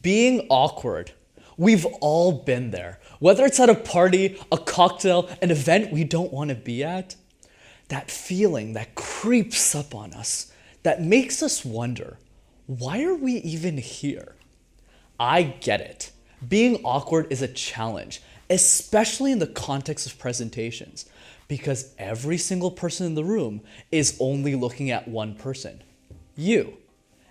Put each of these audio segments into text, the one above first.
Being awkward. We've all been there. Whether it's at a party, a cocktail, an event we don't want to be at, that feeling that creeps up on us, that makes us wonder, why are we even here? I get it. Being awkward is a challenge, especially in the context of presentations, because every single person in the room is only looking at one person, you.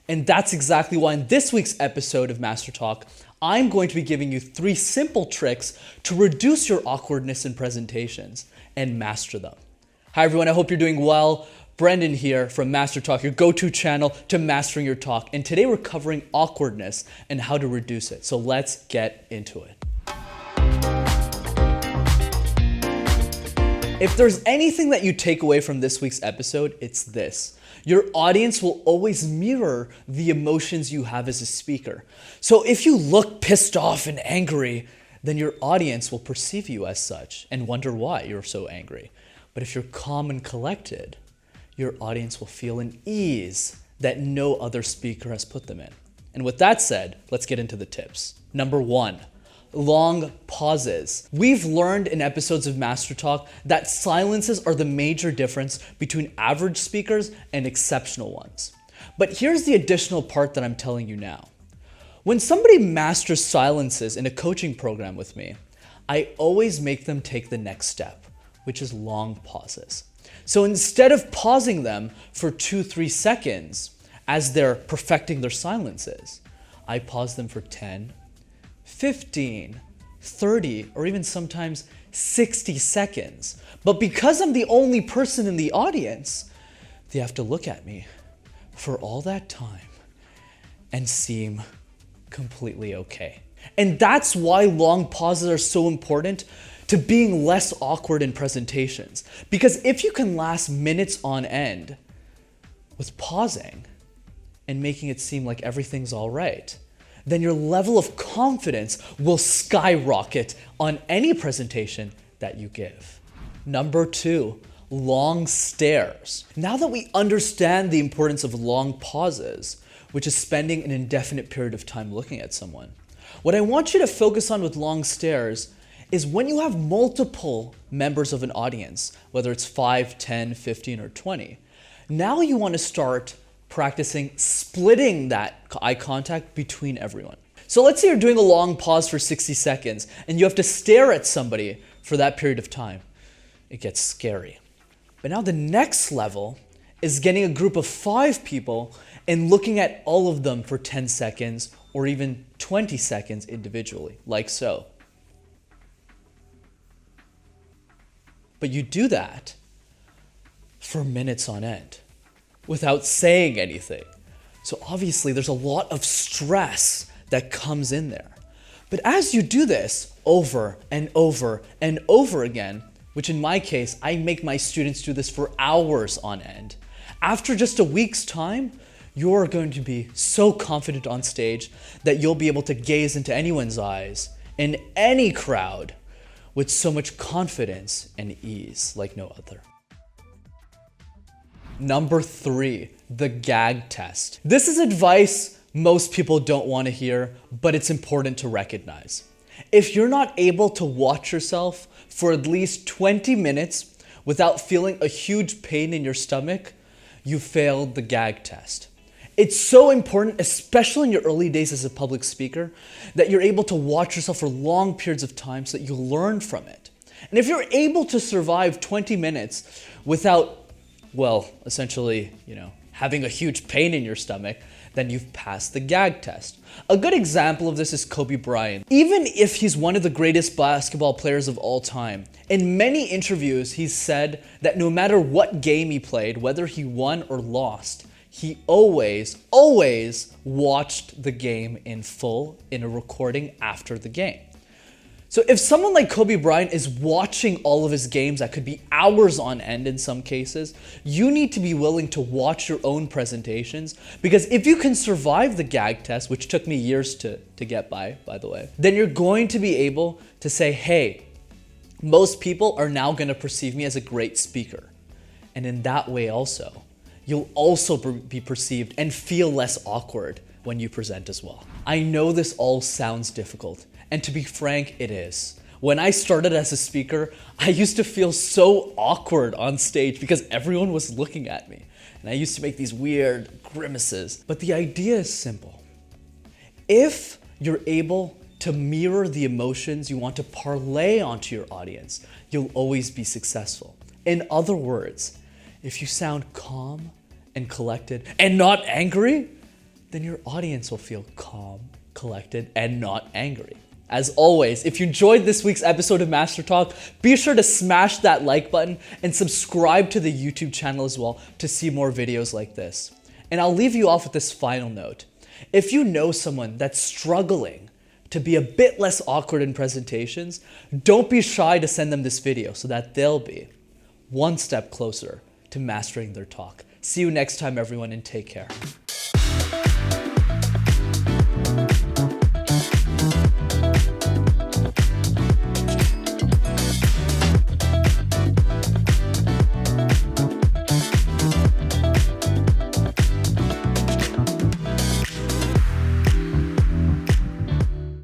And that's exactly why in this week's episode of Master Talk, I'm going to be giving you 3 simple tricks to reduce your awkwardness in presentations and master them. Hi everyone, I hope you're doing well. Brendan here from Master Talk, your go-to channel to mastering your talk. And today we're covering awkwardness and how to reduce it. So let's get into it. If there's anything that you take away from this week's episode, it's this. Your audience will always mirror the emotions you have as a speaker. So if you look pissed off and angry, then your audience will perceive you as such and wonder why you're so angry. But if you're calm and collected, your audience will feel an ease that no other speaker has put them in. And with that said, let's get into the tips. Number 1. Long pauses. We've learned in episodes of Master Talk that silences are the major difference between average speakers and exceptional ones. But here's the additional part that I'm telling you now. When somebody masters silences in a coaching program with me, I always make them take the next step, which is long pauses. So instead of pausing them for 2-3 seconds as they're perfecting their silences, I pause them for 10, 15, 30, or even sometimes 60 seconds. But because I'm the only person in the audience, they have to look at me for all that time and seem completely okay. And that's why long pauses are so important to being less awkward in presentations. Because if you can last minutes on end with pausing and making it seem like everything's all right, then your level of confidence will skyrocket on any presentation that you give. Number 2, long stares. Now that we understand the importance of long pauses, which is spending an indefinite period of time looking at someone, what I want you to focus on with long stares is when you have multiple members of an audience, whether it's 5, 10, 15, or 20, now you want to start practicing splitting that eye contact between everyone. So let's say you're doing a long pause for 60 seconds and you have to stare at somebody for that period of time. It gets scary. But now the next level is getting a group of 5 people and looking at all of them for 10 seconds or even 20 seconds individually, like so. But you do that for minutes on end without saying anything. So obviously there's a lot of stress that comes in there. But as you do this over and over and over again, which in my case, I make my students do this for hours on end, after just a week's time, you're going to be so confident on stage that you'll be able to gaze into anyone's eyes in any crowd with so much confidence and ease like no other. Number 3, the gag test. This is advice most people don't want to hear, but it's important to recognize. If you're not able to watch yourself for at least 20 minutes without feeling a huge pain in your stomach, you failed the gag test. It's so important, especially in your early days as a public speaker, that you're able to watch yourself for long periods of time so that you learn from it. And if you're able to survive 20 minutes without, well, essentially, having a huge pain in your stomach, then you've passed the gag test. A good example of this is Kobe Bryant. Even if he's one of the greatest basketball players of all time, in many interviews he's said that no matter what game he played, whether he won or lost, he always watched the game in full in a recording after the game. So if someone like Kobe Bryant is watching all of his games that could be hours on end in some cases, you need to be willing to watch your own presentations, because if you can survive the gag test, which took me years to get by the way, then you're going to be able to say, hey, most people are now going to perceive me as a great speaker. And in that way also, you'll also be perceived and feel less awkward when you present as well. I know this all sounds difficult, and to be frank, it is. When I started as a speaker, I used to feel so awkward on stage because everyone was looking at me. And I used to make these weird grimaces. But the idea is simple. If you're able to mirror the emotions you want to parlay onto your audience, you'll always be successful. In other words, if you sound calm and collected and not angry, then your audience will feel calm, collected, and not angry. As always, if you enjoyed this week's episode of Master Talk, be sure to smash that like button and subscribe to the YouTube channel as well to see more videos like this. And I'll leave you off with this final note. If you know someone that's struggling to be a bit less awkward in presentations, don't be shy to send them this video so that they'll be one step closer to mastering their talk. See you next time, everyone, and take care.